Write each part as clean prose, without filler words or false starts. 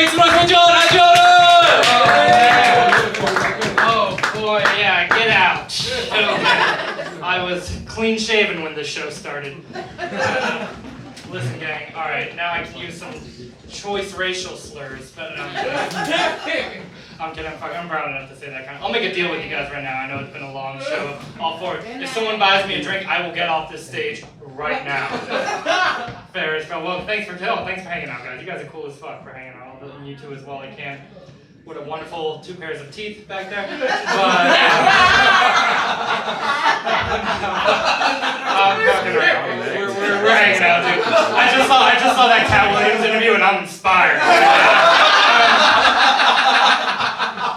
Make some noise for Ajodah! Oh boy, yeah, get out. Okay. I was clean shaven when this show started. Listen, gang, alright, now I can use some choice racial slurs, but I'm kidding. I'm proud enough to say that kind of. I'll make a deal with you guys right now. I know it's been a long show. All for it. If someone buys me a drink, I will get off this stage right now. Fair as well. Well, thanks for hanging out, guys. You guys are cool as fuck for hanging out. And you two as well. I can. What a wonderful 2 pairs of teeth back there. But I'm fucking around. We're hanging out, dude. I just saw that Cat Williams interview and I'm inspired.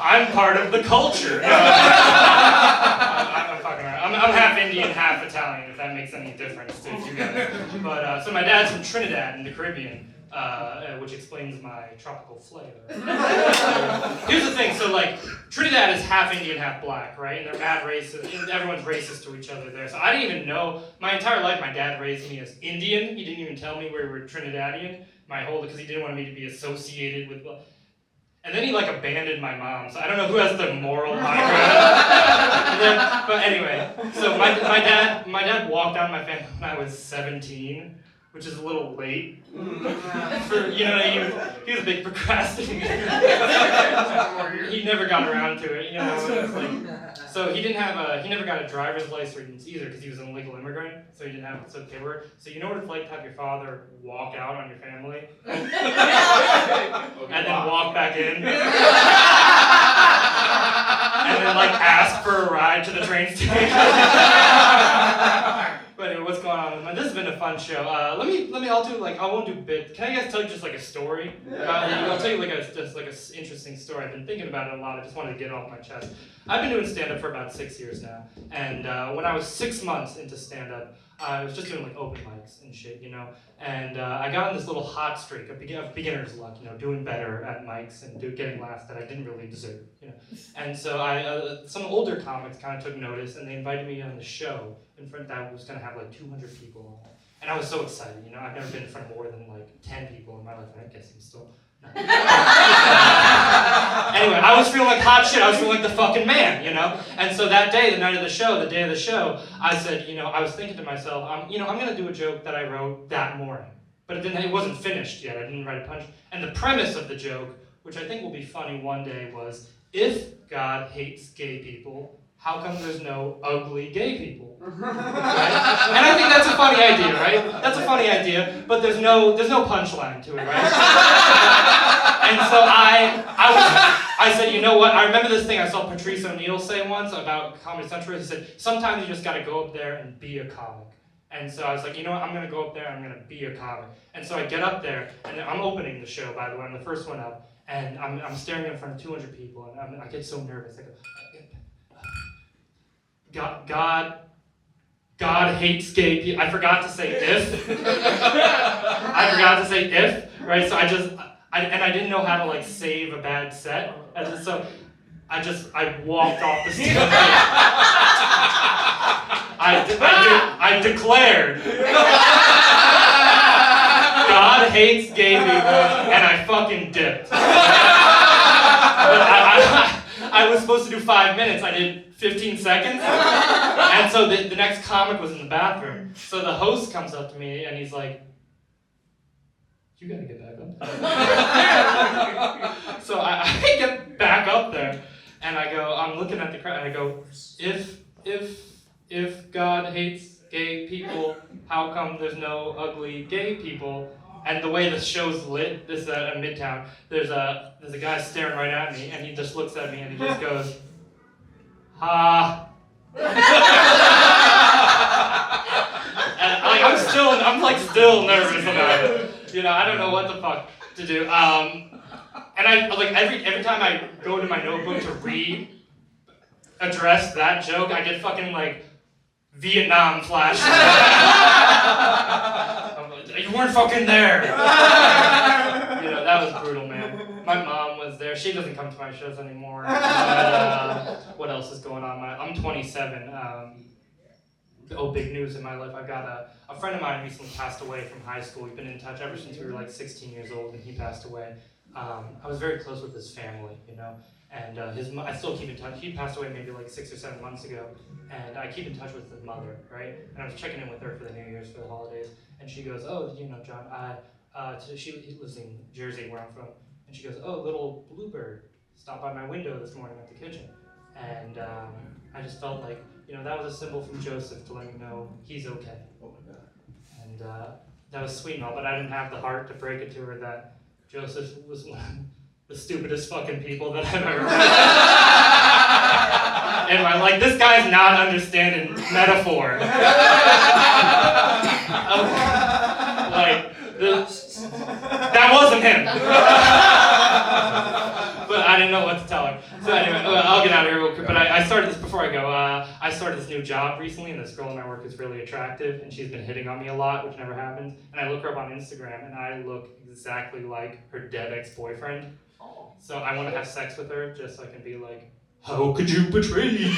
I'm part of the culture. I'm fucking around. I'm half Indian, half Italian, if that makes any difference to you guys. But so my dad's from Trinidad in the Caribbean, which explains my tropical flavor. Here's the thing, so like Trinidad is half Indian, half black, right? And they're mad racist. Everyone's racist to each other there. So I didn't even know. My entire life, my dad raised me as Indian. He didn't even tell me we were Trinidadian. Because he didn't want me to be associated with. And then he like abandoned my mom, so I don't know who has the moral high ground. But anyway, so my dad walked out of my family when I was 17, which is a little late. For he was a big procrastinator. He never got around to it, so he never got a driver's license either because he was an illegal immigrant, so he didn't have paperwork. So you know what it's like to have your father walk out on your family and then walk back in and then like ask for a ride to the train station. But anyway, what's going on? This has been a fun show. I won't do bits. Can I guys tell you just like a story? I'll tell you like an interesting story. I've been thinking about it a lot. I just wanted to get it off my chest. I've been doing stand-up for about 6 years now. And when I was 6 months into stand-up, I was just doing like open mics and shit, And I got on this little hot streak of beginner's luck, doing better at mics and getting laughs that I didn't really deserve, And so some older comics kind of took notice and they invited me on the show in front that was going to have like 200 people on it. And I was so excited, I've never been in front of more than like 10 people in my life. I guess I'm still. No. Anyway, I was feeling like hot shit. I was feeling like the fucking man, And so that day, the day of the show, I said, I was thinking to myself, I'm going to do a joke that I wrote that morning. But it wasn't finished yet. I didn't write a punch. And the premise of the joke, which I think will be funny one day, was, if God hates gay people, how come there's no ugly gay people? Right? And I think that's a funny idea, right? That's a funny idea, but there's no punchline to it, right? And so I said, you know what? I remember this thing I saw Patrice O'Neill say once about Comedy Central. He said, sometimes you just got to go up there and be a comic. And so I was like, you know what? I'm going to go up there and I'm going to be a comic. And so I get up there, and I'm opening the show, by the way. I'm the first one up. And I'm staring in front of 200 people, and I get so nervous. I go, God hates gay people. I forgot to say if. Right? So I didn't know how to like save a bad set. And so I walked off the stage. I declared, God hates gay people, and I fucking dipped. I was supposed to do 5 minutes. I did 15 seconds. And so the next comic was in the bathroom. So the host comes up to me and he's like, you gotta get back up there. So I get back up there and I'm looking at the crowd and I go, if God hates gay people, how come there's no ugly gay people? And the way the show's lit, this is at Midtown, there's a guy staring right at me, and he just looks at me and he just goes, ha. And I'm still nervous about it. I don't know what the fuck to do. And I like every time I go to my notebook to address that joke, I get fucking like Vietnam flashbacks. You weren't fucking there. That was brutal, man. My mom was there. She doesn't come to my shows anymore. What else is going on? I'm 27. Big news in my life. I've got a friend of mine recently passed away from high school. We've been in touch ever since we were like 16 years old, and he passed away. I was very close with his family, you know, and I still keep in touch. He passed away maybe like 6 or 7 months ago, and I keep in touch with his mother, right? And I was checking in with her for the New Year's, for the holidays, and she goes, "Oh, you know, John, he lives in Jersey, where I'm from, and she goes, "Oh, little bluebird stopped by my window this morning at the kitchen," and I just felt like, you know, that was a symbol from Joseph to let me know he's okay. Oh my God. And that was sweet and all, but I didn't have the heart to break it to her that Joseph was one of the stupidest fucking people that I've ever met. And I'm like, this guy's not understanding metaphor. That wasn't him. But I didn't know what to tell her. So anyway, I'll get out of here real quick. But I started this, before I go, I started this new job recently, and this girl in my work is really attractive, and she's been hitting on me a lot, which never happens. And I look her up on Instagram, and I look exactly like her dead ex-boyfriend. So I want to have sex with her just so I can be like, how could you betray me?